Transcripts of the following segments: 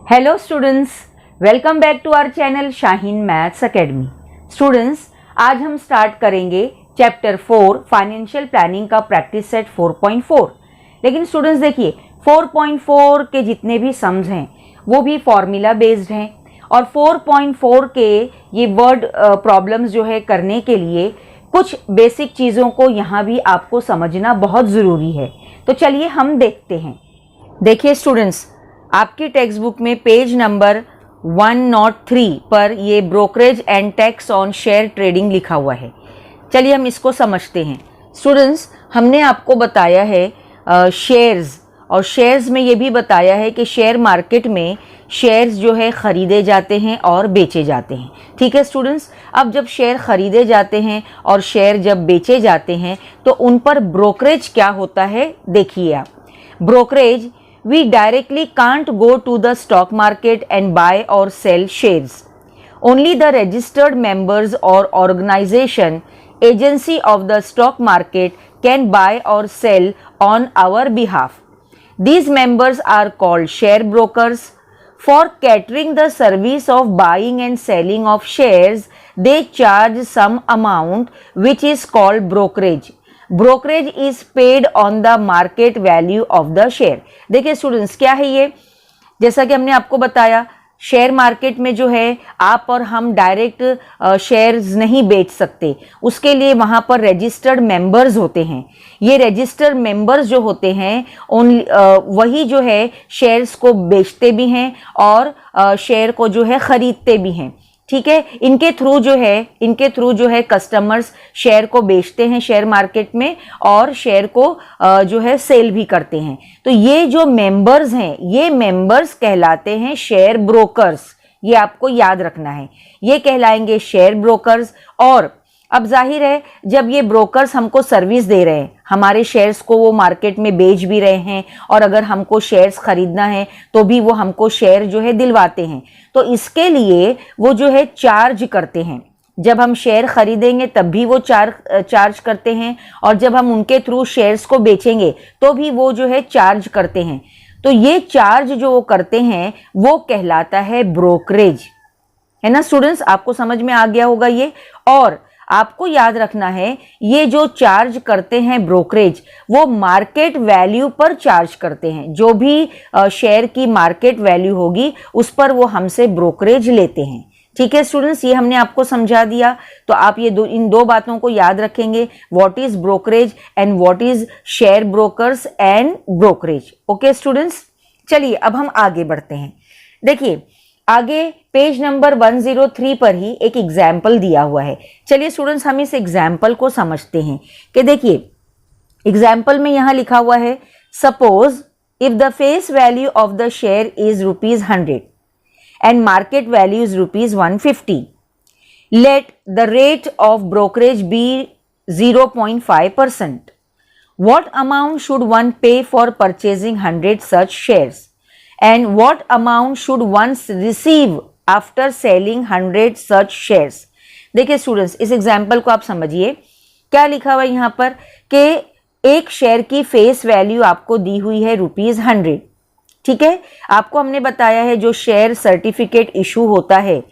Hello students, welcome back to our channel Shaheen maths academy. Students, आज हम start करेंगे chapter 4 financial planning का practice set 4.4। लेकिन students देखिए, 4.4 के जितने भी सम्स हैं वो भी फॉर्मूला बेस्ड हैं और 4.4 के ये वर्ड प्रॉब्लम्स जो है करने के लिए कुछ बेसिक चीज़ों को यहाँ भी आपको समझना बहुत ज़रूरी है। तो चलिए हम देखते हैं। देखिए स्टूडेंट्स, आपकी टेक्स्ट बुक में पेज नंबर 103 पर ये brokerage and tax on share trading लिखा हुआ है। चलिए हम इसको समझते हैं। स्टूडेंट्स, हमने आपको बताया है शेयर्स, और शेयर्स में ये भी बताया है कि शेयर मार्केट में शेयर्स जो है ख़रीदे जाते हैं और बेचे जाते हैं। ठीक है स्टूडेंट्स, अब जब शेयर ख़रीदे जाते हैं और शेयर जब बेचे जाते हैं तो उन पर ब्रोकरेज क्या होता है, देखिए आप। Brokerage, we directly can't go to the stock market and buy or sell shares. Only the registered members or organization, agency of the stock market can buy or sell on our behalf. These members are called share brokers. For catering the service of buying and selling of shares, they charge some amount which is called brokerage. Brokerage is paid on the market value of the share. देखिए students, क्या है ये, जैसा कि हमने आपको बताया, share market में जो है आप और हम डायरेक्ट शेयर्स नहीं बेच सकते, उसके लिए वहाँ पर रजिस्टर्ड मेंबर्स होते हैं। ये रजिस्टर्ड मेंबर्स जो होते हैं वही जो है शेयर्स को बेचते भी हैं और शेयर को जो है ख़रीदते भी हैं। ठीक है, इनके थ्रू जो है कस्टमर्स शेयर को बेचते हैं शेयर मार्केट में और शेयर को जो है सेल भी करते हैं। तो ये जो मेंबर्स हैं, ये मेंबर्स कहलाते हैं शेयर ब्रोकर्स। ये आपको याद रखना है, ये कहलाएंगे शेयर ब्रोकर्स। और अब जाहिर है, जब ये ब्रोकर्स हमको सर्विस दे रहे हैं, हमारे शेयर्स को वो मार्केट में बेच भी रहे हैं और अगर हमको शेयर्स खरीदना है तो भी वो हमको शेयर जो है दिलवाते हैं, तो इसके लिए वो जो है चार्ज करते हैं। जब हम शेयर खरीदेंगे तब भी वो चार्ज करते हैं और जब हम उनके थ्रू शेयर्स को बेचेंगे तो भी वो जो है चार्ज करते हैं। तो ये चार्ज जो वो करते हैं वो कहलाता है ब्रोकरेज। है ना स्टूडेंट्स, आपको समझ में आ गया होगा ये। और आपको याद रखना है, ये जो चार्ज करते हैं ब्रोकरेज, वो मार्केट वैल्यू पर चार्ज करते हैं। जो भी शेयर की मार्केट वैल्यू होगी उस पर वो हमसे ब्रोकरेज लेते हैं। ठीक है स्टूडेंट्स, ये हमने आपको समझा दिया। तो आप ये इन दो बातों को याद रखेंगे, what is brokerage and what is share brokers and brokerage. Okay students, चलिए अब हम आगे बढ़ते हैं। देखिए आगे पेज नंबर 103 पर ही एक एग्जाम्पल दिया हुआ है। चलिए स्टूडेंट्स, हम इस एग्जाम्पल को समझते हैं कि देखिए एग्जाम्पल में यहाँ लिखा हुआ है, suppose if the face value of the share is ₹100 and market value is ₹150, let the rate of brokerage be 0.5%. What amount should one pay for purchasing 100 such shares? And what amount should one receive after selling 100 such shares? देखिए students, इस example को आप समझिए। क्या लिखा हुआ है यहाँ पर कि एक शेयर की फेस वैल्यू आपको दी हुई है ₹100। ठीक है, आपको हमने बताया है जो शेयर सर्टिफिकेट इशू होता है,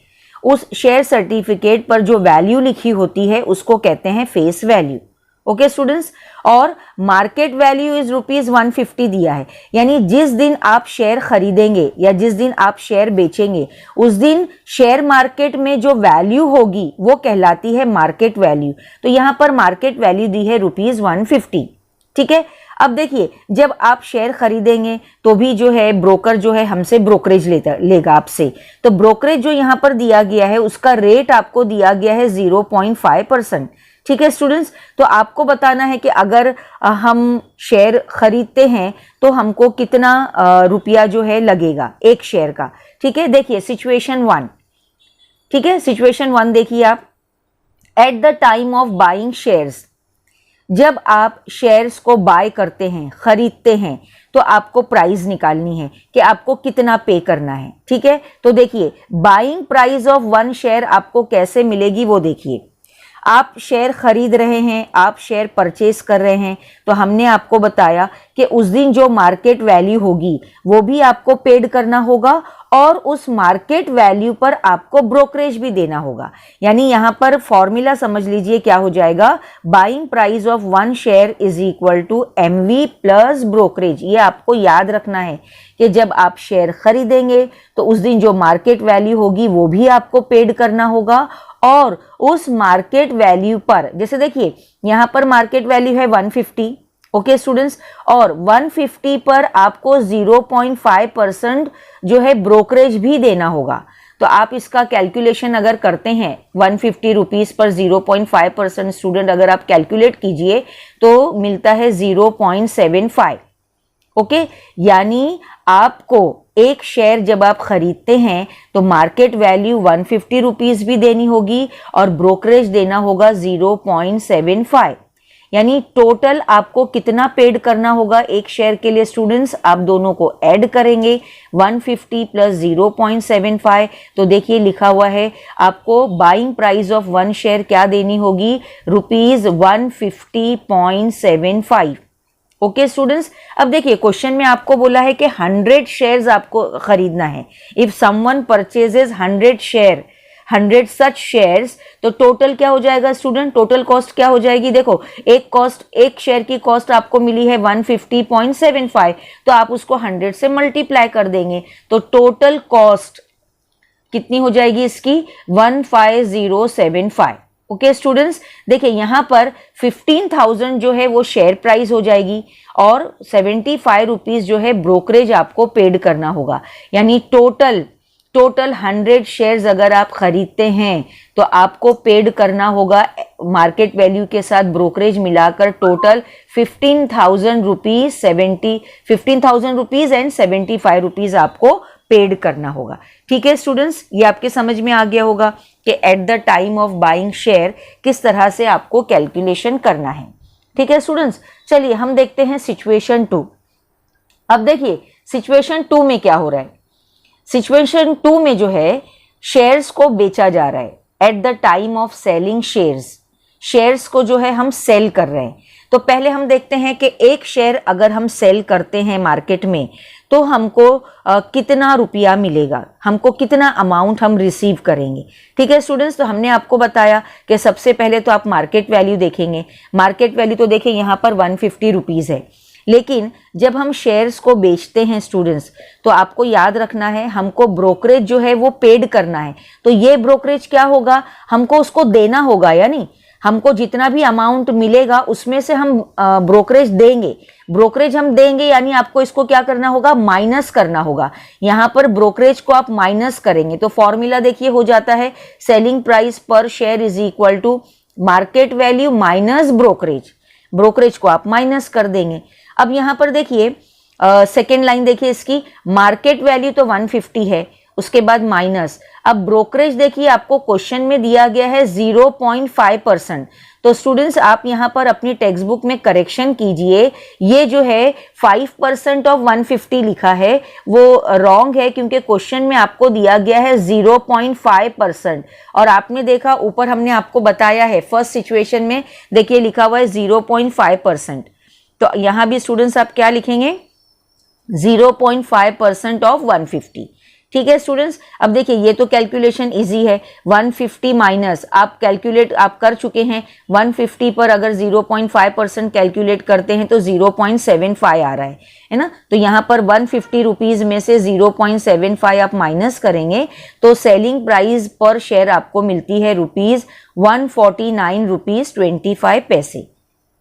उस शेयर सर्टिफिकेट पर जो वैल्यू लिखी होती है उसको कहते हैं फेस वैल्यू। ओके स्टूडेंट्स, और मार्केट वैल्यू इज ₹150 दिया है, यानी जिस दिन आप शेयर खरीदेंगे या जिस दिन आप शेयर बेचेंगे उस दिन शेयर मार्केट में जो वैल्यू होगी वो कहलाती है मार्केट वैल्यू। तो यहाँ पर मार्केट वैल्यू दी है ₹150। ठीक है, अब देखिए जब आप शेयर खरीदेंगे तो भी जो है ब्रोकर जो है हमसे ब्रोकरेज लेगा आपसे। तो ब्रोकरेज जो यहाँ पर दिया गया है उसका रेट आपको दिया गया है 0.5%। ठीक है स्टूडेंट्स, तो आपको बताना है कि अगर हम शेयर खरीदते हैं तो हमको कितना रुपया जो है लगेगा एक शेयर का। ठीक है, देखिए सिचुएशन 1। ठीक है, सिचुएशन 1 देखिए आप। At the time of buying shares, जब आप शेयर्स को बाय करते हैं, खरीदते हैं, तो आपको प्राइस निकालनी है कि आपको कितना पे करना है। ठीक है, तो देखिए बाइंग प्राइस ऑफ 1 शेयर आपको कैसे मिलेगी वो देखिए। आप शेयर खरीद रहे हैं, आप शेयर परचेस कर रहे हैं, तो हमने आपको बताया कि उस दिन जो मार्केट वैल्यू होगी वो भी आपको पेड करना होगा और उस मार्केट वैल्यू पर आपको ब्रोकरेज भी देना होगा। यानी यहां पर फॉर्मूला समझ लीजिए क्या हो जाएगा, buying price of one share is equal to MV plus brokerage. ये आपको याद रखना है कि जब आप शेयर खरीदेंगे तो उस दिन जो मार्केट वैल्यू होगी वो भी आपको पेड करना होगा और उस मार्केट वैल्यू पर, जैसे देखिए यहां पर मार्केट वैल्यू है 150, ओके स्टूडेंट्स, और 150 पर आपको 0.5% जो है ब्रोकरेज भी देना होगा। तो आप इसका कैलकुलेशन अगर करते हैं 150 रुपीज पर 0.5% स्टूडेंट अगर आप कैलकुलेट कीजिए तो मिलता है 0.75, ओके। यानी आपको एक शेयर जब आप खरीदते हैं तो मार्केट वैल्यू 150 रुपीज भी देनी होगी और ब्रोकरेज देना होगा 0.75। यानी टोटल आपको कितना पेड करना होगा एक शेयर के लिए स्टूडेंट्स, आप दोनों को ऐड करेंगे 150 प्लस 0.75, तो देखिए लिखा हुआ है आपको buying price of one share क्या देनी होगी, ₹150.75। ओके स्टूडेंट्स, अब देखिए क्वेश्चन में आपको बोला है कि 100 शेयर्स आपको खरीदना है। If someone purchases 100 such shares, तो टोटल क्या हो जाएगा स्टूडेंट, टोटल कॉस्ट क्या हो जाएगी, देखो एक शेयर की कॉस्ट आपको मिली है 150.75, तो आप उसको 100 से मल्टीप्लाई कर देंगे तो टोटल कॉस्ट कितनी हो जाएगी इसकी, 15075। ओके स्टूडेंट्स, देखिए यहां पर 15,000 जो है वो शेयर प्राइस हो जाएगी और 75 रुपीज जो है ब्रोकरेज आपको पेड करना होगा। यानी टोटल 100 शेयर्स अगर आप खरीदते हैं तो आपको पेड करना होगा मार्केट वैल्यू के साथ ब्रोकरेज मिलाकर टोटल 15,000 रुपीज एंड 75 रुपीज आपको पेड करना होगा। ठीक है स्टूडेंट्स, ये आपके समझ में आ गया होगा कि at the time of buying share किस तरह से आपको कैलकुलेशन करना है। ठीक है स्टूडेंट्स, चलिए हम देखते हैं सिचुएशन 2। अब देखिए सिचुएशन 2 में क्या हो रहा है, सिचुएशन 2 में जो है शेयर्स को बेचा जा रहा है at the time of selling shares को जो है हम सेल कर रहे हैं। तो पहले हम देखते हैं कि एक शेयर अगर हम सेल करते हैं मार्केट में तो हमको कितना रुपया मिलेगा, हमको कितना अमाउंट हम रिसीव करेंगे। ठीक है स्टूडेंट्स, तो हमने आपको बताया कि सबसे पहले तो आप मार्केट वैल्यू देखेंगे। मार्केट वैल्यू तो देखिए यहाँ पर 150 रुपीज़ है, लेकिन जब हम शेयर्स को बेचते हैं स्टूडेंट्स तो आपको याद रखना है हमको ब्रोकरेज जो है वो पेड करना है। तो ये ब्रोकरेज क्या होगा, हमको उसको देना होगा, यानी हमको जितना भी अमाउंट मिलेगा उसमें से हम ब्रोकरेज देंगे, यानी आपको इसको क्या करना होगा, माइनस करना होगा। यहाँ पर ब्रोकरेज को आप माइनस करेंगे तो फॉर्मूला देखिए हो जाता है selling price per share is equal to market value minus brokerage को आप माइनस कर देंगे। अब यहाँ पर देखिए सेकेंड लाइन देखिए इसकी, मार्केट वैल्यू तो 150 है, उसके बाद माइनस, अब ब्रोकरेज देखिए आपको क्वेश्चन में दिया गया है 0.5%। तो स्टूडेंट्स आप यहाँ पर अपनी टेक्स्ट बुक में करेक्शन कीजिए, ये जो है 5% ऑफ 150 लिखा है वो रॉन्ग है, क्योंकि क्वेश्चन में आपको दिया गया है 0.5% और आपने देखा ऊपर हमने आपको बताया है फर्स्ट सिचुएशन में देखिए लिखा हुआ है 0.5%। तो यहाँ भी स्टूडेंट्स आप क्या लिखेंगे, 0.5% ऑफ 150। ठीक है स्टूडेंट्स, अब देखिए ये तो कैलकुलेशन इजी है, 150 माइनस आप कैलकुलेट आप कर चुके हैं, 150 पर अगर 0.5% कैलकुलेट करते हैं तो 0.75 आ रहा है ना। तो यहाँ पर 150 रुपीज में से 0.75 आप माइनस करेंगे तो सेलिंग प्राइस पर शेयर आपको मिलती है ₹149.25।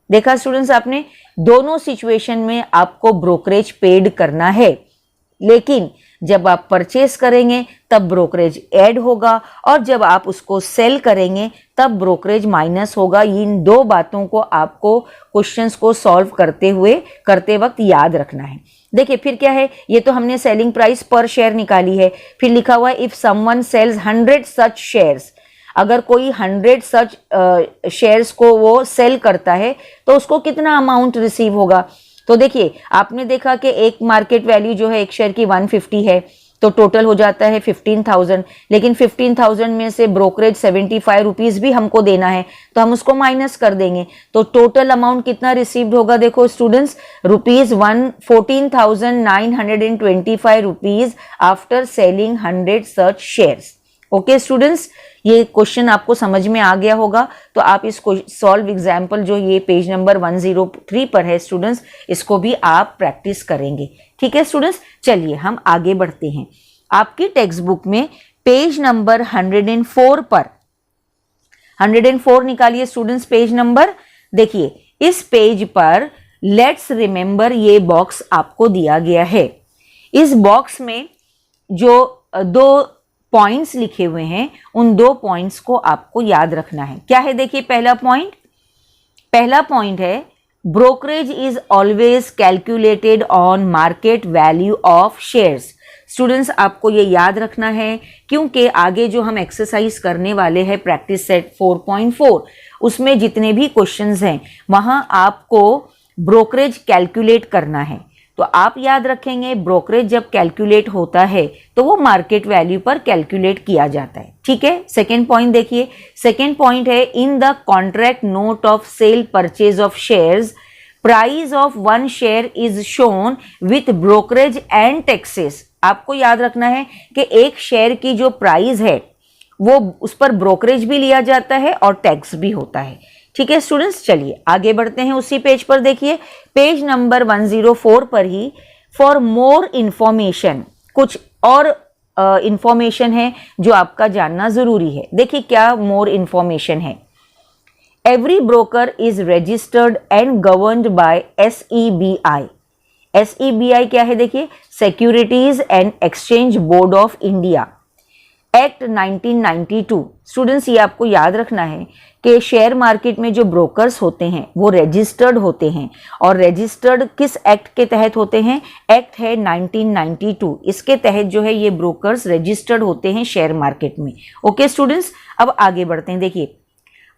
देखा स्टूडेंट्स आपने, दोनों सिचुएशन में आपको ब्रोकरेज पेड करना है, लेकिन जब आप परचेस करेंगे तब ब्रोकरेज ऐड होगा और जब आप उसको सेल करेंगे तब ब्रोकरेज माइनस होगा। इन दो बातों को आपको क्वेश्चंस को सॉल्व करते वक्त याद रखना है। देखिए फिर क्या है, ये तो हमने सेलिंग प्राइस पर शेयर निकाली है, फिर लिखा हुआ है if someone sells 100 such shares, अगर कोई 100 सच शेयर्स को वो सेल करता है तो उसको कितना अमाउंट रिसीव होगा। तो देखिए आपने देखा कि एक मार्केट वैल्यू जो है एक शेयर की 150 है, तो टोटल हो जाता है 15,000, लेकिन 15,000 में से ब्रोकरेज 75 रुपीज भी हमको देना है, तो हम उसको माइनस कर देंगे। तो टोटल अमाउंट कितना रिसीव्ड होगा, देखो students, ₹14,925 rupees after selling 100 such shares. Okay students, ये क्वेश्चन आपको समझ में आ गया होगा, तो आप इसको सॉल्व एग्जाम्पल जो ये पेज नंबर 103 पर है स्टूडेंट्स, इसको भी आप प्रैक्टिस करेंगे। ठीक है स्टूडेंट्स, चलिए हम आगे बढ़ते हैं। आपकी टेक्स्ट बुक में पेज नंबर 104 पर 104 निकालिए स्टूडेंट्स, पेज नंबर। देखिए इस पेज पर लेट्स रिमेंबर ये बॉक्स आपको दिया गया है। इस बॉक्स में जो दो पॉइंट्स लिखे हुए हैं, उन दो पॉइंट्स को आपको याद रखना है। क्या है, देखिए पहला पॉइंट है brokerage is always calculated on market value of shares. Students आपको ये याद रखना है, क्योंकि आगे जो हम एक्सरसाइज करने वाले हैं प्रैक्टिस सेट 4.4, उसमें जितने भी क्वेश्चंस हैं वहां आपको ब्रोकरेज कैलकुलेट करना है। तो आप याद रखेंगे ब्रोकरेज जब कैलकुलेट होता है तो वो मार्केट वैल्यू पर कैलकुलेट किया जाता है। ठीक है, सेकेंड पॉइंट देखिए, सेकेंड पॉइंट है in the contract note of cell purchase of shares price of 1 share is shown with brokerage and taxes. आपको याद रखना है कि एक शेयर की जो प्राइस है वो उस पर ब्रोकरेज भी लिया जाता है और टैक्स भी होता है। ठीक है स्टूडेंट्स, चलिए आगे बढ़ते हैं। उसी पेज पर देखिए, पेज नंबर 104 पर ही फॉर मोर इंफॉर्मेशन कुछ और इंफॉर्मेशन है जो आपका जानना जरूरी है। देखिए क्या मोर इंफॉर्मेशन है। Every broker is registered and governed bye SEBI। SEBI क्या है, देखिए securities and exchange board of India, act 1992। Students ये आपको याद रखना है कि शेयर मार्केट में जो ब्रोकर्स होते हैं वो रजिस्टर्ड होते हैं, और रजिस्टर्ड किस एक्ट के तहत होते हैं, एक्ट है 1992। इसके तहत जो है ये ब्रोकर्स रजिस्टर्ड होते हैं शेयर मार्केट में। ओके स्टूडेंट्स, अब आगे बढ़ते हैं। देखिए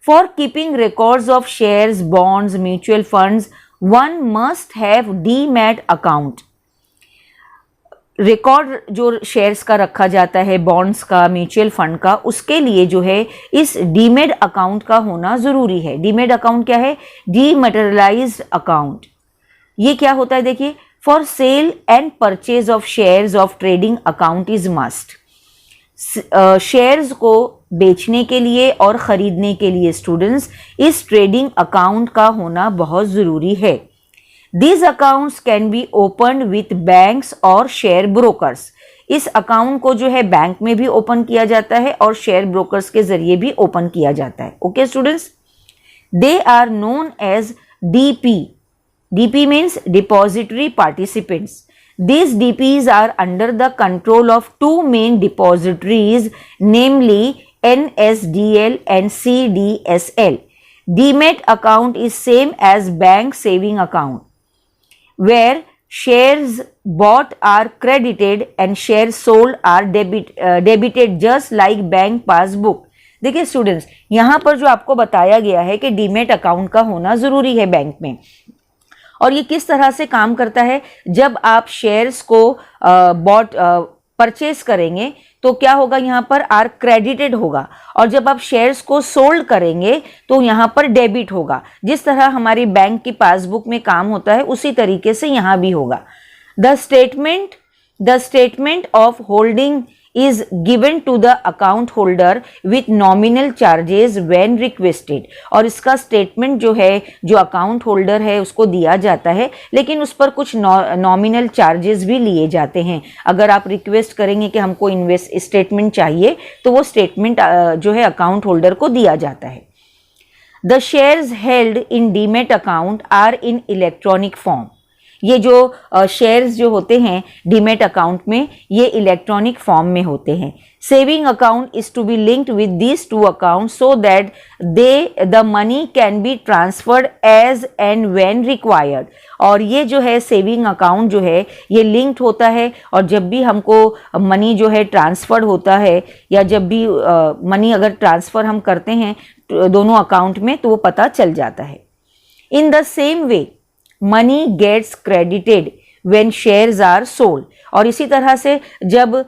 for keeping records of shares, bonds, mutual funds one must have demat account. Record जो शेयर्स का रखा जाता है, बॉन्ड्स का, म्यूचुअल फंड का, उसके लिए जो है इस डीमेट अकाउंट का होना जरूरी है। डीमेट अकाउंट क्या है, डीमैटेरियलाइज्ड अकाउंट। ये क्या होता है, देखिए for sale and purchase of shares of trading account is must. Shares को बेचने के लिए और खरीदने के लिए स्टूडेंट्स इस ट्रेडिंग अकाउंट का होना बहुत जरूरी है। These accounts can be opened with banks और शेयर ब्रोकर्स। इस अकाउंट को जो है बैंक में भी ओपन किया जाता है और शेयर ब्रोकर्स के जरिए भी ओपन किया जाता है। Okay students, they are known as DP। DP means depository participants. These DPs are under the control of two main depositories, namely NSDL and CDSL. Demat account is same as bank saving account, where shares bought are credited and shares sold are debited just like bank passbook। देखिए students, यहाँ पर जो आपको बताया गया है कि demat account का होना जरूरी है बैंक में, और ये किस तरह से काम करता है, जब आप शेयर्स को परचेज करेंगे तो क्या होगा, यहाँ पर आर क्रेडिटेड होगा, और जब आप शेयर्स को सोल्ड करेंगे तो यहाँ पर डेबिट होगा। जिस तरह हमारी बैंक की पासबुक में काम होता है उसी तरीके से यहाँ भी होगा। The statement of holding is given to the account holder with nominal charges when requested। और इसका स्टेटमेंट जो है, जो अकाउंट होल्डर है उसको दिया जाता है, लेकिन उस पर कुछ नॉमिनल चार्जेस भी लिए जाते हैं। अगर आप रिक्वेस्ट करेंगे कि हमको स्टेटमेंट चाहिए तो वो स्टेटमेंट जो है अकाउंट होल्डर को दिया जाता है। The shares held in demat account are in electronic form. ये जो शेयर्स जो होते हैं डीमेट अकाउंट में, ये इलेक्ट्रॉनिक फॉर्म में होते हैं। Saving account is to be linked with these two account so that the money can be transferred as and when required. और ये जो है सेविंग अकाउंट जो है ये लिंक्ड होता है, और जब भी हमको मनी जो है ट्रांसफर्ड होता है, या जब भी मनी अगर ट्रांसफ़र हम करते हैं दोनों अकाउंट में, तो वो पता चल जाता है। In the same way money gets credited when shares are sold. और इसी तरह से जब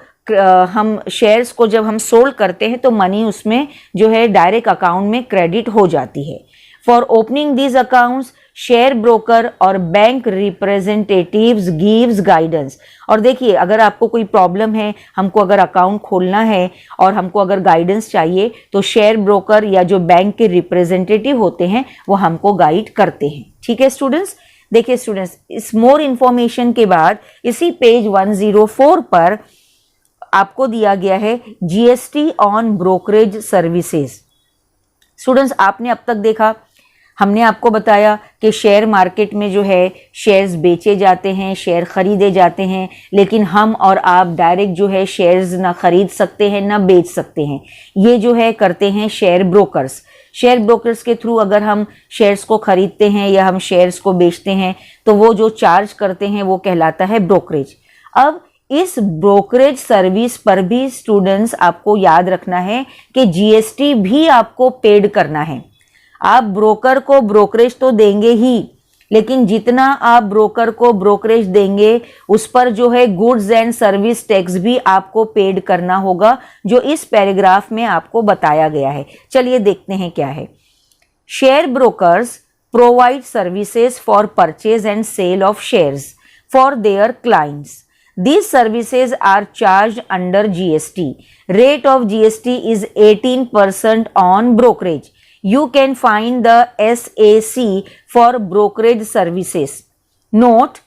हम शेयर्स को जब हम सोल्ड करते हैं तो मनी उसमें जो है डायरेक्ट अकाउंट में क्रेडिट हो जाती है। For opening these accounts share broker और बैंक रिप्रेजेंटेटिव्स गिव्स गाइडेंस। और देखिए, अगर आपको कोई प्रॉब्लम है, हमको अगर अकाउंट खोलना है और हमको अगर गाइडेंस चाहिए, तो शेयर ब्रोकर या जो बैंक के रिप्रेजेंटेटिव होते हैं वो हमको गाइड करते हैं। ठीक है स्टूडेंट्स। देखिए स्टूडेंट्स, इस मोर इन्फॉर्मेशन के बाद इसी पेज 104 पर आपको दिया गया है GST on brokerage services. Students, आपने अब तक देखा, हमने आपको बताया कि शेयर मार्केट में जो है शेयर्स बेचे जाते हैं, शेयर खरीदे जाते हैं, लेकिन हम और आप डायरेक्ट जो है शेयर्स ना खरीद सकते हैं ना बेच सकते हैं। ये जो है करते हैं शेयर ब्रोकर्स। शेयर ब्रोकर्स के थ्रू अगर हम शेयर्स को खरीदते हैं या हम शेयर्स को बेचते हैं तो वो जो चार्ज करते हैं वो कहलाता है ब्रोकरेज। अब इस ब्रोकरेज सर्विस पर भी स्टूडेंट्स आपको याद रखना है कि जीएसटी भी आपको पेड करना है। आप ब्रोकर को ब्रोकरेज तो देंगे ही, लेकिन जितना आप ब्रोकर को ब्रोकरेज देंगे उस पर जो है गुड्स एंड सर्विस टैक्स भी आपको पेड करना होगा, जो इस पैराग्राफ में आपको बताया गया है। चलिए देखते हैं क्या है। Share brokers provide services for purchase and sale of shares for their clients. These services are charged under GST. Rate of GST is 18% on brokerage. You can find the SAC for brokerage services. Note,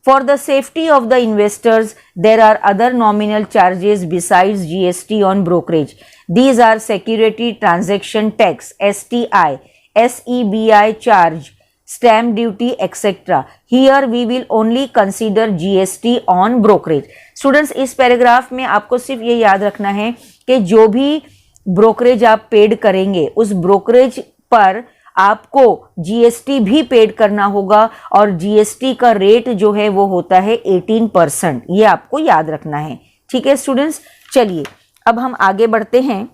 for the safety of the investors, there are other nominal charges besides GST on brokerage. These are Security Transaction Tax, STI, SEBI charge, stamp duty, etc. Here we will only consider GST on brokerage. Students, इस paragraph में आपको सिर्फ ये याद रखना है कि जो भी ब्रोकरेज आप पेड करेंगे उस ब्रोकरेज पर आपको जीएसटी भी पेड करना होगा, और जीएसटी का रेट जो है वो होता है 18%। ये आपको याद रखना है। ठीक है स्टूडेंट्स। चलिए अब हम आगे बढ़ते हैं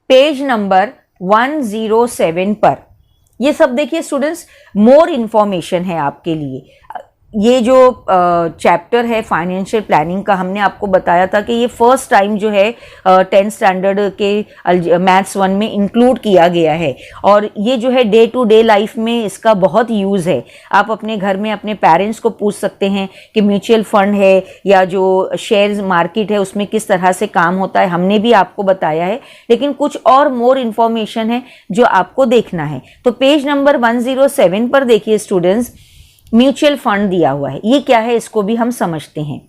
पेज नंबर 107 पर। ये सब देखिए स्टूडेंट्स, मोर इन्फॉर्मेशन है आपके लिए। ये जो चैप्टर है फाइनेंशियल प्लानिंग का, हमने आपको बताया था कि ये फर्स्ट टाइम जो है 10th स्टैंडर्ड के मैथ्स 1 में इंक्लूड किया गया है, और ये जो है डे टू डे लाइफ में इसका बहुत यूज़ है। आप अपने घर में अपने पेरेंट्स को पूछ सकते हैं कि म्यूचुअल फंड है या जो शेयर्स मार्केट है उसमें किस तरह से काम होता है, हमने भी आपको बताया है, लेकिन कुछ और मोर इन्फॉर्मेशन है जो आपको देखना है। तो पेज नंबर 107 पर देखिए स्टूडेंट्स, म्यूचुअल फंड दिया हुआ है। ये क्या है इसको भी हम समझते हैं।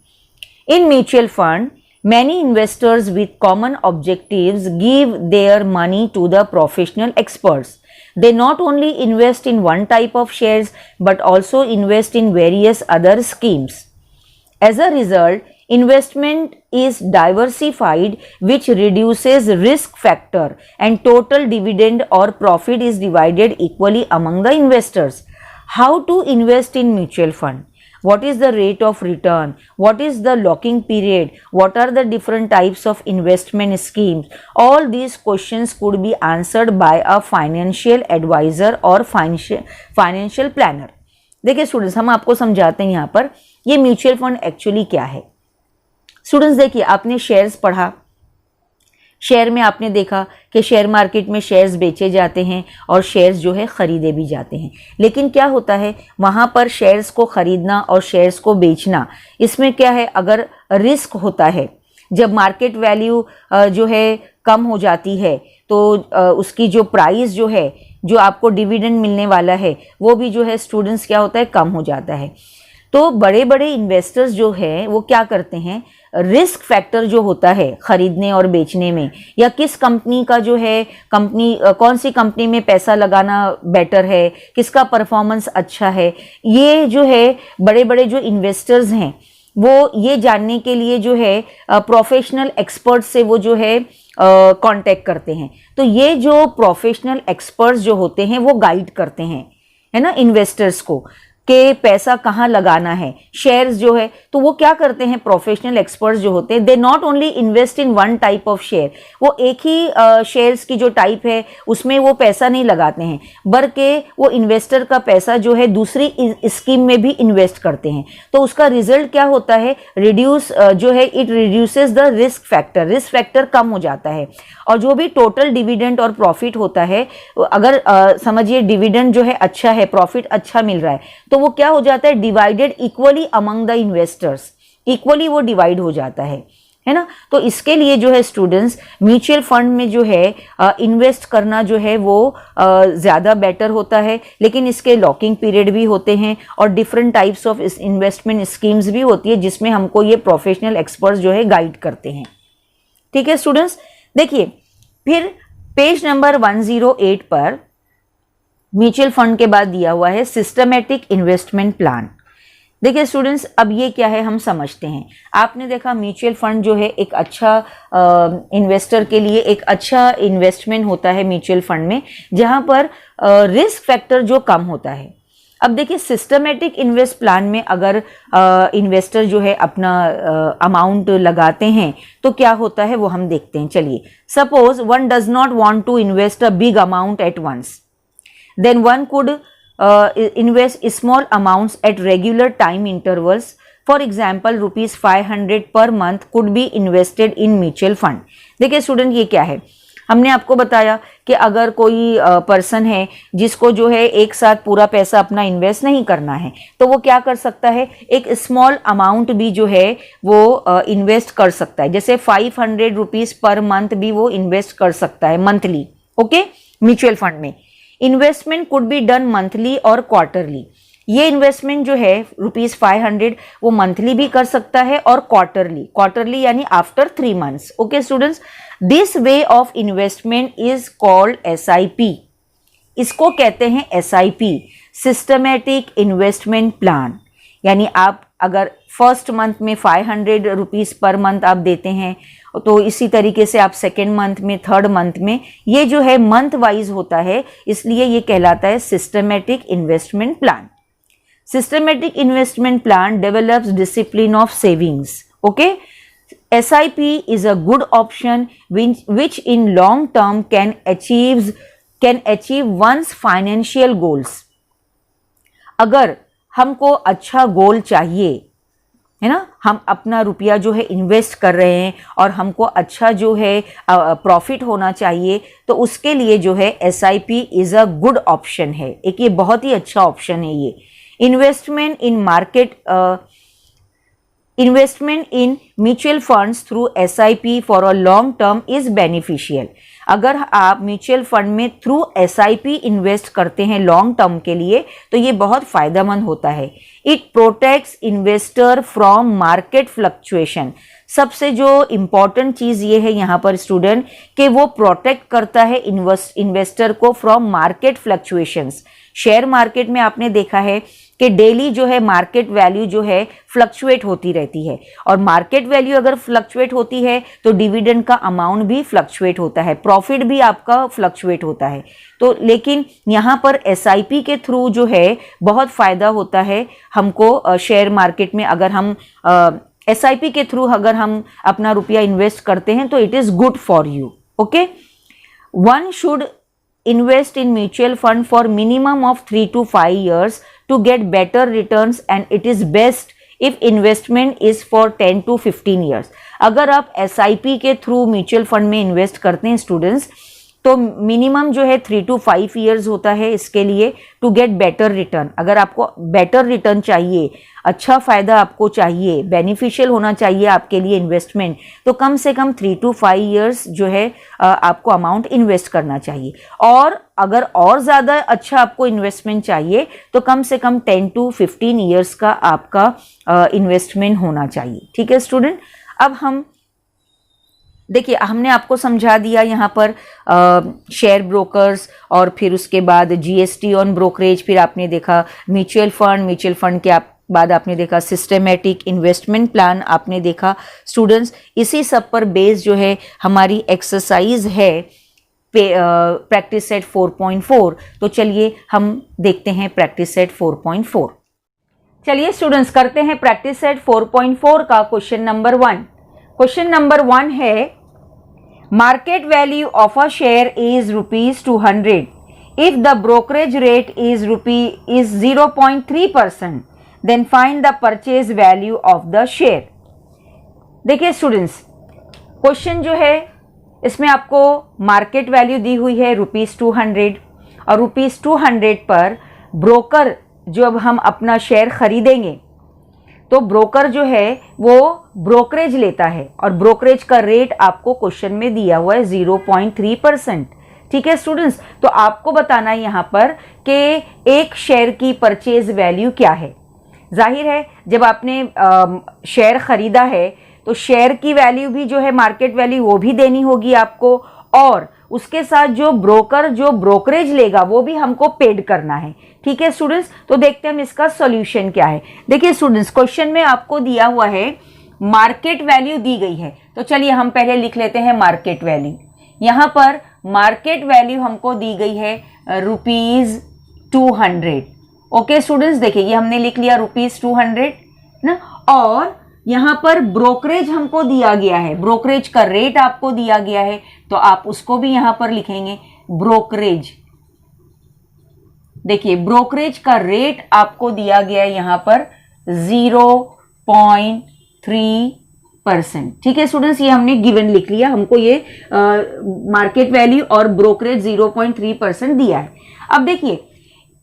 In mutual fund many investors with common objectives give their money to the professional experts. They not only invest in one type of shares but also invest in various other schemes. As a result, investment is diversified, which reduces risk factor, and total dividend or profit is divided equally among the investors. How to invest in mutual fund? What is the rate of return? What is the locking period? What are the different types of investment schemes? All these questions could be answered by a financial advisor or financial planner. देखिए students, हम आपको समझाते हैं यहाँ पर ये mutual fund actually क्या है। स्टूडेंट्स देखिए, आपने शेयर्स पढ़ा, शेयर में आपने देखा कि शेयर मार्केट में शेयर्स बेचे जाते हैं और शेयर्स जो है ख़रीदे भी जाते हैं, लेकिन क्या होता है वहाँ पर शेयर्स को ख़रीदना और शेयर्स को बेचना, इसमें क्या है, अगर रिस्क होता है, जब मार्केट वैल्यू जो है कम हो जाती है तो उसकी जो प्राइस जो है, जो आपको डिविडेंड मिलने वाला है, वो भी जो है स्टूडेंट्स क्या होता है, कम हो जाता है। तो बड़े बड़े इन्वेस्टर्स जो हैं वो क्या करते हैं, रिस्क फैक्टर जो होता है खरीदने और बेचने में, या किस कंपनी का जो है कौन सी कंपनी में पैसा लगाना बेटर है, किसका परफॉर्मेंस अच्छा है, ये जो है बड़े बड़े जो इन्वेस्टर्स हैं वो ये जानने के लिए जो है प्रोफेशनल एक्सपर्ट से वो जो है कांटेक्ट करते हैं। तो ये जो प्रोफेशनल एक्सपर्ट्स जो होते हैं वो गाइड करते हैं, है ना, इन्वेस्टर्स को। कि पैसा कहाँ लगाना है, शेयर्स जो है, तो वो क्या करते हैं, प्रोफेशनल एक्सपर्ट्स जो होते हैं, they not only invest in one type of share, वो एक ही शेयर्स की जो टाइप है उसमें वो पैसा नहीं लगाते हैं, बल्कि वो इन्वेस्टर का पैसा जो है दूसरी स्कीम में भी इन्वेस्ट करते हैं। तो उसका रिजल्ट क्या होता है, रिड्यूस जो है, it reduces the risk factor कम हो जाता है, और जो भी टोटल डिविडेंड और प्रॉफिट होता है, अगर समझिए डिविडेंड जो है अच्छा है, प्रॉफिट अच्छा मिल रहा है, तो वो क्या हो जाता है, divided equally among the investors, equally वो डिवाइड हो जाता है ना। तो इसके लिए जो है स्टूडेंट्स, म्यूचुअल फंड में जो है इन्वेस्ट करना जो है वो ज़्यादा बेटर होता है, लेकिन इसके लॉकिंग पीरियड भी होते हैं और different types of investment schemes भी होती है, जिसमें हमको ये प्रोफेशनल एक्सपर्ट्स जो है गाइड करते हैं। ठीक है स्टूडेंट्स, देखिए फिर पेज नंबर 108 पर म्यूचुअल फंड के बाद दिया हुआ है सिस्टमेटिक इन्वेस्टमेंट प्लान। देखिए स्टूडेंट्स, अब ये क्या है हम समझते हैं। आपने देखा म्यूचुअल फंड जो है एक अच्छा इन्वेस्टर के लिए एक अच्छा इन्वेस्टमेंट होता है म्यूचुअल फंड में, जहां पर रिस्क फैक्टर जो कम होता है। अब देखिए सिस्टमेटिक इन्वेस्ट प्लान में अगर इन्वेस्टर जो है अपना अमाउंट लगाते हैं तो क्या होता है वो हम देखते हैं। चलिए, suppose one does not want to invest a big amount at once, then one could invest small amounts at regular time intervals. For example, rupees 500 per month could be invested in mutual fund. देखिए student, ये क्या है, हमने आपको बताया कि अगर कोई पर्सन है जिसको जो है एक साथ पूरा पैसा अपना इन्वेस्ट नहीं करना है, तो वो क्या कर सकता है, एक स्मॉल अमाउंट भी जो है वो इन्वेस्ट कर सकता है। जैसे 500 रुपीज़ पर मंथ भी वो इन्वेस्ट कर सकता है मंथली, ओके, म्यूचुअल फंड में। Investment could be done monthly और क्वार्टरली। ये इन्वेस्टमेंट जो है रुपीज़ 500 वो मंथली भी कर सकता है और क्वार्टरली यानी after 3 months. Okay students, this way of investment is called SIP। इसको कहते हैं SIP, सिस्टमेटिक इन्वेस्टमेंट प्लान। यानी आप अगर फर्स्ट मंथ में 500 रुपीज़ पर मंथ आप देते हैं, तो इसी तरीके से आप सेकेंड मंथ में, थर्ड मंथ में, ये जो है मंथ वाइज होता है, इसलिए ये कहलाता है systematic investment plan. Systematic investment plan develops discipline of savings. Okay, SIP is a good option which in long term can achieve one's financial goals. अगर हमको अच्छा गोल चाहिए, है ना, हम अपना रुपया जो है इन्वेस्ट कर रहे हैं और हमको अच्छा जो है प्रॉफिट होना चाहिए, तो उसके लिए जो है SIP is a good option है। एक ये बहुत ही अच्छा ऑप्शन है ये। Investment in mutual funds through SIP for a long term is beneficial. अगर आप म्यूचुअल फंड में थ्रू SIP इन्वेस्ट करते हैं लॉन्ग टर्म के लिए, तो ये बहुत फायदेमंद होता है। It protects investor from market fluctuation. सबसे जो इम्पॉर्टेंट चीज़ ये है यहाँ पर स्टूडेंट, कि वो प्रोटेक्ट करता है इन्वेस्टर को from market fluctuations. Share market में आपने देखा है कि डेली जो है मार्केट वैल्यू जो है फ्लक्चुएट होती रहती है, और मार्केट वैल्यू अगर फ्लक्चुएट होती है तो डिविडेंड का अमाउंट भी फ्लक्चुएट होता है, प्रॉफिट भी आपका फ्लक्चुएट होता है। तो लेकिन यहाँ पर SIP के थ्रू जो है बहुत फ़ायदा होता है हमको। शेयर मार्केट में अगर हम SIP के थ्रू अगर हम अपना रुपया इन्वेस्ट करते हैं तो it is good for you. Okay, one should invest in mutual fund for minimum of 3 to 5 years to get better returns, and it is best if investment is for 10 to 15 years. अगर आप SIP के through mutual fund में invest करते हैं students, तो minimum जो है 3 to 5 years होता है इसके लिए, टू गेट बेटर रिटर्न। अगर आपको बेटर रिटर्न चाहिए, अच्छा फ़ायदा आपको चाहिए, बेनिफिशियल होना चाहिए आपके लिए इन्वेस्टमेंट, तो कम से कम 3 to 5 years जो है आपको अमाउंट इन्वेस्ट करना चाहिए। और अगर और ज़्यादा अच्छा आपको इन्वेस्टमेंट चाहिए तो कम से कम 10 to 15 years का आपका इन्वेस्टमेंट होना चाहिए। ठीक है स्टूडेंट, अब हम देखिए, हमने आपको समझा दिया यहाँ पर शेयर ब्रोकर्स, और फिर उसके बाद GST ऑन ब्रोकरेज, फिर आपने देखा म्यूचुअल फंड के बाद आपने देखा सिस्टमेटिक इन्वेस्टमेंट प्लान आपने देखा। स्टूडेंट्स, इसी सब पर बेस जो है हमारी एक्सरसाइज है प्रैक्टिस सेट 4.4। तो चलिए हम देखते हैं प्रैक्टिस सेट 4.4। चलिए स्टूडेंट्स करते हैं प्रैक्टिस सेट 4.4 का क्वेश्चन नंबर 1। क्वेश्चन नंबर 1 है market value of a share is ₹200 if the brokerage rate is 0.3% then find the purchase value of the share. देखिए स्टूडेंट्स, क्वेश्चन जो है इसमें आपको मार्केट वैल्यू दी हुई है ₹200 और ₹200 पर ब्रोकर जब हम अपना शेयर खरीदेंगे तो ब्रोकर जो है वो ब्रोकरेज लेता है और ब्रोकरेज का रेट आपको क्वेश्चन में दिया हुआ है 0.3%। ठीक है स्टूडेंट्स, तो आपको बताना है यहाँ पर कि एक शेयर की परचेज वैल्यू क्या है। जाहिर है जब आपने शेयर खरीदा है तो शेयर की वैल्यू भी जो है मार्केट वैल्यू वो भी देनी होगी आपको, और उसके साथ जो ब्रोकर जो ब्रोकरेज लेगा वो भी हमको पेड करना है। ठीक है स्टूडेंट्स, तो देखते हैं हम इसका सॉल्यूशन क्या है। देखिए स्टूडेंट्स, क्वेश्चन में आपको दिया हुआ है मार्केट वैल्यू दी गई है, तो चलिए हम पहले लिख लेते हैं मार्केट वैल्यू। यहां पर मार्केट वैल्यू हमको दी गई है ₹200। ओके स्टूडेंट्स, देखिए ये हमने लिख लिया ₹200 ना, और यहां पर ब्रोकरेज हमको दिया गया है, ब्रोकरेज का रेट आपको दिया गया है, तो आप उसको भी यहां पर लिखेंगे ब्रोकरेज। देखिए ब्रोकरेज का रेट आपको दिया गया है यहां पर 0.3%। ठीक है स्टूडेंट्स, ये हमने गिवन लिख लिया, हमको ये मार्केट वैल्यू और ब्रोकरेज 0.3% दिया है। अब देखिए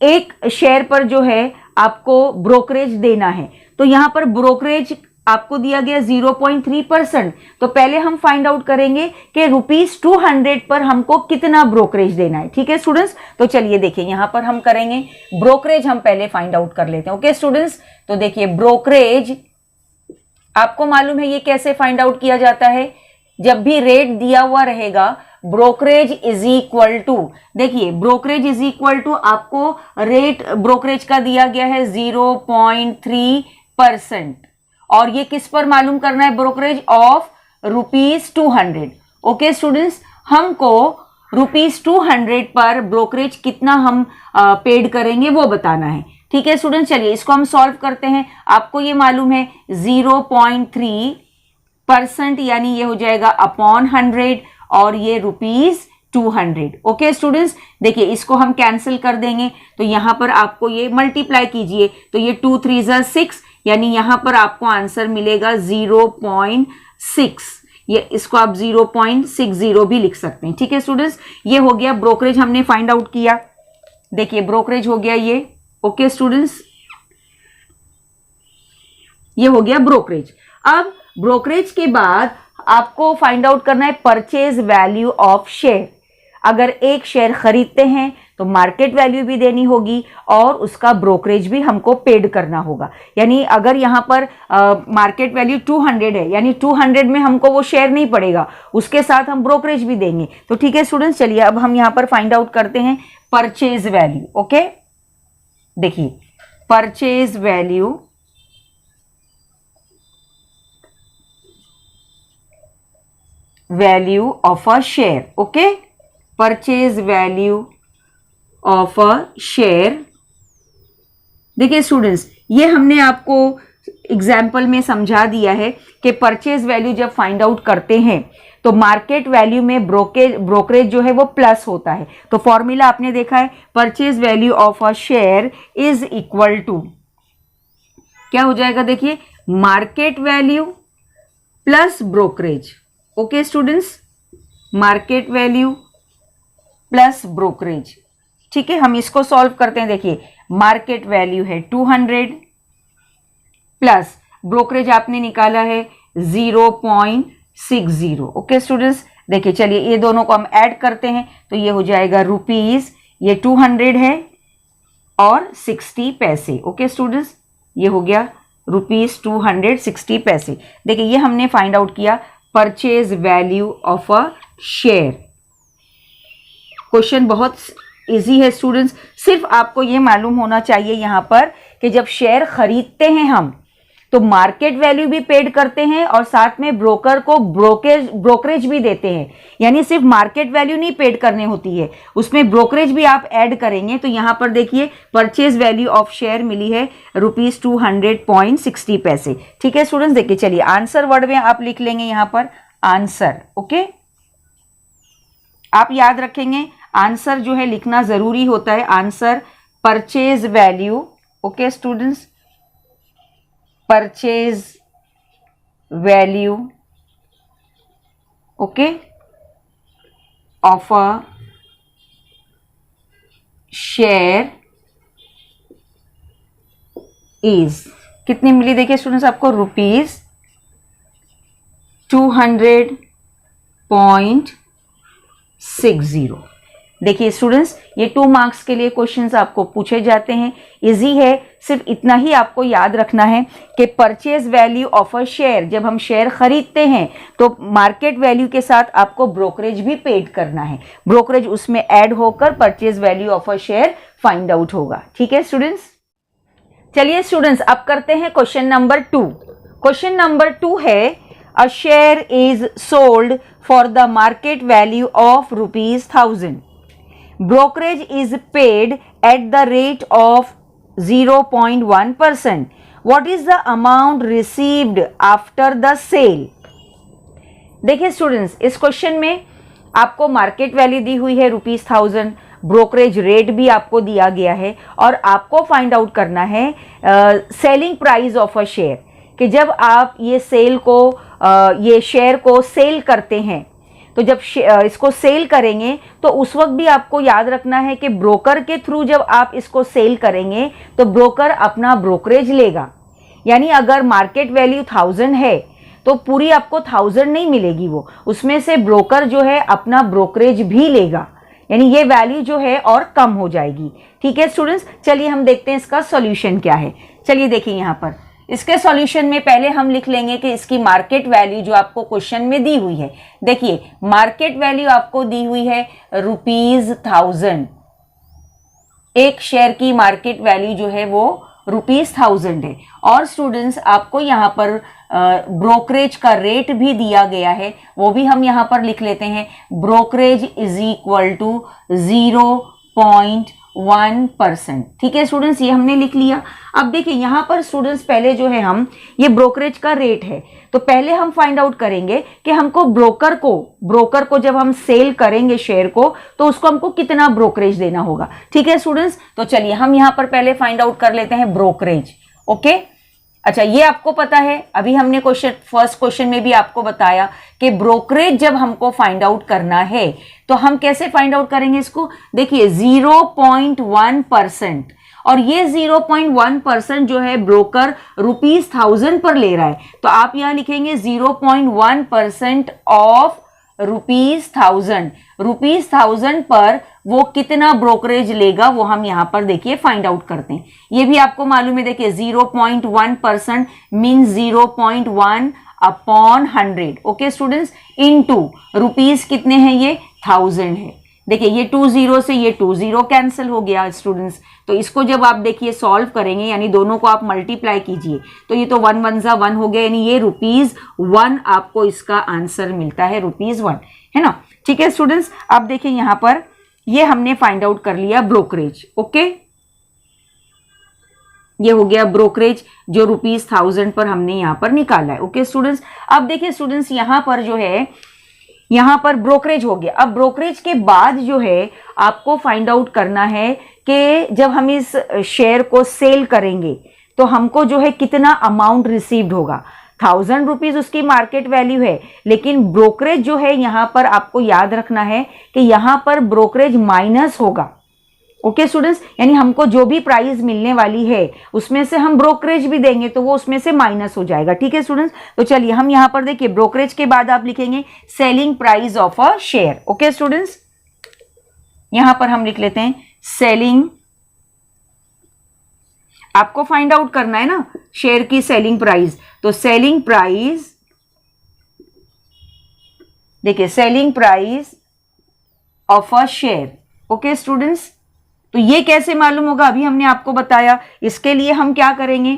एक शेयर पर जो है आपको ब्रोकरेज देना है, तो यहां पर ब्रोकरेज आपको दिया गया 0.3%, तो पहले हम फाइंड आउट करेंगे कि ₹200 पर हमको कितना ब्रोकरेज देना है। ठीक है स्टूडेंट्स, तो चलिए देखिए यहां पर हम करेंगे ब्रोकरेज, हम पहले फाइंड आउट कर लेते हैं। ओके स्टूडेंट्स, तो देखिए ब्रोकरेज आपको मालूम है ये कैसे फाइंड आउट किया जाता है। जब भी रेट दिया हुआ रहेगा ब्रोकरेज इज इक्वल टू, देखिए ब्रोकरेज इज इक्वल टू आपको रेट ब्रोकरेज का दिया गया है 0.3%, और ये किस पर मालूम करना है, ब्रोकरेज ऑफ ₹200। ओके स्टूडेंट्स, हमको ₹200 पर ब्रोकरेज कितना हम पेड करेंगे वो बताना है। ठीक है स्टूडेंट्स, चलिए इसको हम सॉल्व करते हैं। आपको ये मालूम है 0.3% यानी ये हो जाएगा अपॉन 100 और ये ₹200। ओके स्टूडेंट्स, देखिए इसको हम कैंसिल कर देंगे, तो यहां पर आपको ये मल्टीप्लाई कीजिए, तो ये 2 3 6, यानी यहां पर आपको आंसर मिलेगा 0.6। ये इसको आप 0.60 भी लिख सकते हैं। ठीक है स्टूडेंट्स, ये हो गया ब्रोकरेज हमने फाइंड आउट किया। देखिए ब्रोकरेज हो गया ये। ओके स्टूडेंट्स, ये हो गया ब्रोकरेज। अब ब्रोकरेज के बाद आपको फाइंड आउट करना है परचेज वैल्यू ऑफ शेयर। अगर एक शेयर खरीदते हैं तो मार्केट वैल्यू भी देनी होगी और उसका ब्रोकरेज भी हमको पेड करना होगा। यानी अगर यहां पर मार्केट वैल्यू 200 है, यानी 200 में हमको वो शेयर नहीं पड़ेगा, उसके साथ हम ब्रोकरेज भी देंगे। तो ठीक है स्टूडेंट्स, चलिए अब हम यहां पर फाइंड आउट करते हैं परचेज वैल्यू। ओके, देखिए purchase value of a share. Okay, purchase value of a share. देखिए स्टूडेंट्स, ये हमने आपको एग्जाम्पल में समझा दिया है कि परचेज वैल्यू जब फाइंड आउट करते हैं तो मार्केट वैल्यू में ब्रोकरेज जो है वो प्लस होता है। तो फॉर्मूला आपने देखा है, purchase value of a share is equal to क्या हो जाएगा, देखिए market value plus brokerage. Okay students, market value plus brokerage. ठीक है, हम इसको सॉल्व करते हैं। देखिए मार्केट वैल्यू है 200 प्लस ब्रोकरेज आपने निकाला है 0.60। ओके स्टूडेंट्स, देखिए चलिए ये दोनों को हम ऐड करते हैं तो ये हो जाएगा रुपीज, ये 200 है और 60 पैसे। ओके स्टूडेंट्स, ये हो गया ₹260। देखिए ये हमने फाइंड आउट किया purchase value of a share. Question बहुत इजी है स्टूडेंट्स, सिर्फ आपको ये मालूम होना चाहिए यहाँ पर कि जब शेयर खरीदते हैं हम तो मार्केट वैल्यू भी पेड करते हैं और साथ में ब्रोकर को ब्रोकरेज भी देते हैं। यानी सिर्फ मार्केट वैल्यू नहीं पेड करने होती है, उसमें ब्रोकरेज भी आप ऐड करेंगे। तो यहां पर देखिए परचेज वैल्यू ऑफ शेयर मिली है ₹200.60। ठीक है स्टूडेंट्स, देखिए चलिए आंसर वर्ड में आप लिख लेंगे यहां पर आंसर। ओके, आप याद रखेंगे आंसर जो है लिखना जरूरी होता है। Answer purchase value, okay students, purchase value okay of a share is कितनी मिली देखिए स्टूडेंट्स आपको ₹200.60। देखिए स्टूडेंट्स ये 2 मार्क्स के लिए क्वेश्चंस आपको पूछे जाते हैं, इजी है। सिर्फ इतना ही आपको याद रखना है कि purchase value of a share, जब हम शेयर खरीदते हैं तो मार्केट वैल्यू के साथ आपको ब्रोकरेज भी पेड करना है। ब्रोकरेज उसमें ऐड होकर purchase value of a share find out होगा। ठीक है स्टूडेंट्स, चलिए स्टूडेंट्स अब करते हैं क्वेश्चन नंबर 2। क्वेश्चन नंबर 2 है अ share is sold for the market value of ₹1000। Brokerage is paid at the rate of 0.1%. What is the amount received after the sale? देखिए students इस क्वेश्चन में आपको market value दी हुई है ₹1000, brokerage rate भी आपको दिया गया है और आपको फाइंड आउट करना है selling price of a share, कि जब आप ये ये शेयर को सेल करते हैं तो जब इसको सेल करेंगे तो उस वक्त भी आपको याद रखना है कि ब्रोकर के थ्रू जब आप इसको सेल करेंगे तो ब्रोकर अपना ब्रोकरेज लेगा। यानी अगर मार्केट वैल्यू 1000 है तो पूरी आपको 1000 नहीं मिलेगी, वो उसमें से ब्रोकर जो है अपना ब्रोकरेज भी लेगा, यानी ये वैल्यू जो है और कम हो जाएगी। ठीक है स्टूडेंट्स, चलिए हम देखते हैं इसका सॉल्यूशन क्या है। चलिए देखिए यहाँ पर इसके सॉल्यूशन में पहले हम लिख लेंगे कि इसकी मार्केट वैल्यू जो आपको क्वेश्चन में दी हुई है, देखिए मार्केट वैल्यू आपको दी हुई है ₹1000। एक शेयर की मार्केट वैल्यू जो है वो ₹1000 है और स्टूडेंट्स आपको यहाँ पर ब्रोकरेज का रेट भी दिया गया है, वो भी हम यहाँ पर लिख लेते हैं। Brokerage is equal to 0.1%। ठीक है स्टूडेंट्स, ये हमने लिख लिया। अब देखिए यहाँ पर स्टूडेंट्स पहले जो है हम ये ब्रोकरेज का रेट है तो पहले हम फाइंड आउट करेंगे कि हमको ब्रोकर को जब हम सेल करेंगे शेयर को तो उसको हमको कितना ब्रोकरेज देना होगा। ठीक है स्टूडेंट्स, तो चलिए हम यहाँ पर पहले फाइंड आउट कर लेते हैं ब्रोकरेज। ओके, अच्छा ये आपको पता है, अभी हमने फर्स्ट क्वेश्चन में भी आपको बताया कि ब्रोकरेज जब हमको फाइंड आउट करना है तो हम कैसे फाइंड आउट करेंगे इसको। देखिए 0.1% और ये 0.1% जो है ब्रोकर ₹1000 पर ले रहा है, तो आप यहां लिखेंगे 0.1% ऑफ ₹1000 पर वो कितना ब्रोकरेज लेगा वो हम यहां पर देखिए फाइंड आउट करते हैं। ये भी आपको मालूम है, देखिए 0.1% mean 0.1 upon 100। Okay students, into rupees कितने हैं, ये 1000 है। देखिए ये 20 से ये 20 कैंसिल हो गया स्टूडेंट्स, तो इसको जब आप देखिए सॉल्व करेंगे यानी दोनों को आप मल्टीप्लाई कीजिए तो ये तो 1 1 1 हो गया, यानी ये ₹1 आपको इसका आंसर मिलता है, ₹1 है ना। ठीक है स्टूडेंट्स, अब देखिए यहां पर ये हमने फाइंड आउट कर लिया ब्रोकरेज। ओके, ये हो गया ब्रोकरेज जो ₹1000 पर हमने यहां पर निकाला है। ओके स्टूडेंट्स, अब देखिए स्टूडेंट्स यहां पर जो है यहां पर ब्रोकरेज हो गया। अब ब्रोकरेज के बाद जो है आपको फाइंड आउट करना है कि जब हम इस शेयर को सेल करेंगे तो हमको जो है कितना अमाउंट रिसीव्ड होगा। ₹1000 उसकी मार्केट वैल्यू है, लेकिन ब्रोकरेज जो है यहां पर आपको याद रखना है कि यहां पर ब्रोकरेज माइनस होगा। ओके स्टूडेंट्स, यानी हमको जो भी प्राइस मिलने वाली है उसमें से हम ब्रोकरेज भी देंगे तो वो उसमें से माइनस हो जाएगा। ठीक है स्टूडेंट्स, तो चलिए हम यहां पर देखिए ब्रोकरेज के बाद आप लिखेंगे selling price of a share. Okay students, यहां पर हम लिख लेते हैं सेलिंग, आपको फाइंड आउट करना है ना शेयर की सेलिंग प्राइस, तो सेलिंग प्राइस, देखिए selling price of a share. Okay students, तो ये कैसे मालूम होगा, अभी हमने आपको बताया। इसके लिए हम क्या करेंगे,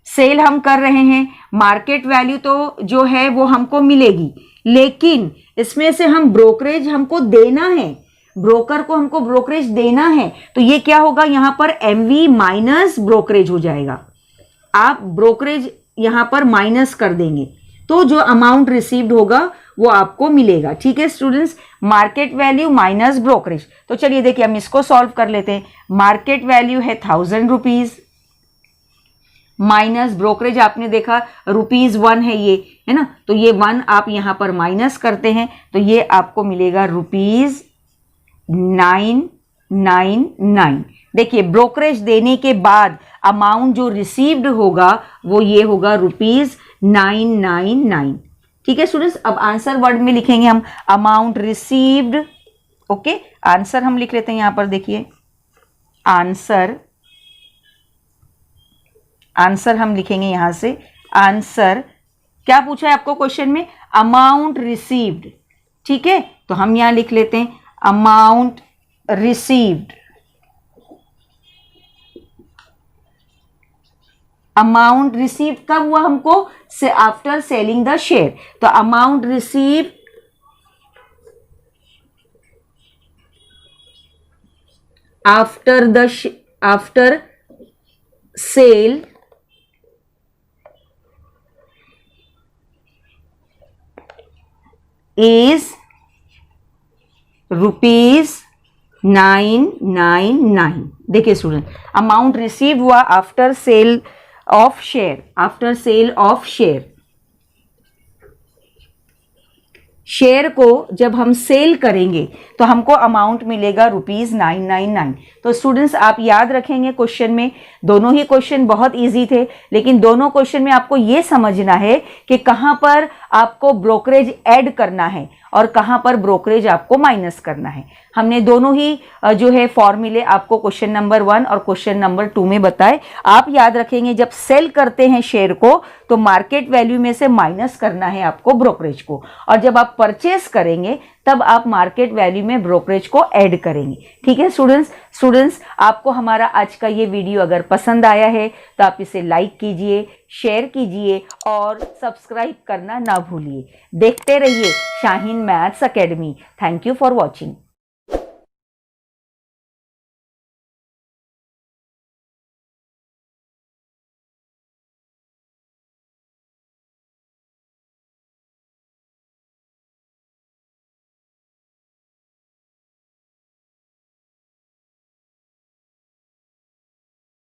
सेल हम कर रहे हैं, मार्केट वैल्यू तो जो है वो हमको मिलेगी, लेकिन इसमें से हम ब्रोकरेज हमको देना है, ब्रोकर को हमको ब्रोकरेज देना है, तो ये क्या होगा, यहां पर एमवी माइनस ब्रोकरेज हो जाएगा। आप ब्रोकरेज यहां पर माइनस कर देंगे तो जो अमाउंट रिसीव्ड होगा वो आपको मिलेगा। ठीक है students, market value minus brokerage. तो चलिए देखिए हम इसको सॉल्व कर लेते हैं। मार्केट वैल्यू है 1000 रुपीज माइनस ब्रोकरेज आपने देखा ₹1 है, ये है ना, तो ये 1 आप यहां पर माइनस करते हैं तो ये आपको मिलेगा ₹999। देखिए ब्रोकरेज देने के बाद अमाउंट जो रिसीव्ड होगा वो ये होगा ₹999। ठीक है स्टूडेंट्स, अब आंसर वर्ड में लिखेंगे हम अमाउंट रिसीव्ड। ओके, आंसर हम लिख लेते हैं यहां पर, देखिए आंसर हम लिखेंगे यहां से, आंसर क्या पूछा है आपको क्वेश्चन में, अमाउंट रिसीव्ड। ठीक है, तो हम यहां लिख लेते हैं अमाउंट रिसीव्ड। अमाउंट रिसीव्ड कब हुआ हमको, से आफ्टर सेलिंग द शेयर, तो amount received after sale is ₹999। देखिए स्टूडेंट, अमाउंट रिसीव हुआ after sale of share, share को जब हम सेल करेंगे तो हमको अमाउंट मिलेगा ₹999। तो स्टूडेंट्स आप याद रखेंगे, क्वेश्चन में दोनों ही क्वेश्चन बहुत इजी थे, लेकिन दोनों क्वेश्चन में आपको ये समझना है कि कहां पर आपको ब्रोकरेज ऐड करना है और कहां पर ब्रोकरेज आपको माइनस करना है। हमने दोनों ही जो है फॉर्मूले आपको क्वेश्चन नंबर 1 और क्वेश्चन नंबर 2 में बताए। आप याद रखेंगे जब सेल करते हैं शेयर को तो मार्केट वैल्यू में से माइनस करना है आपको ब्रोकरेज को, और जब आप परचेस करेंगे तब आप मार्केट वैल्यू में ब्रोकरेज को ऐड करेंगे। ठीक है स्टूडेंट्स, आपको हमारा आज का ये वीडियो अगर पसंद आया है तो आप इसे लाइक कीजिए, शेयर कीजिए और सब्सक्राइब करना ना भूलिए। देखते रहिए Shaheen maths academy. Thank you for watching.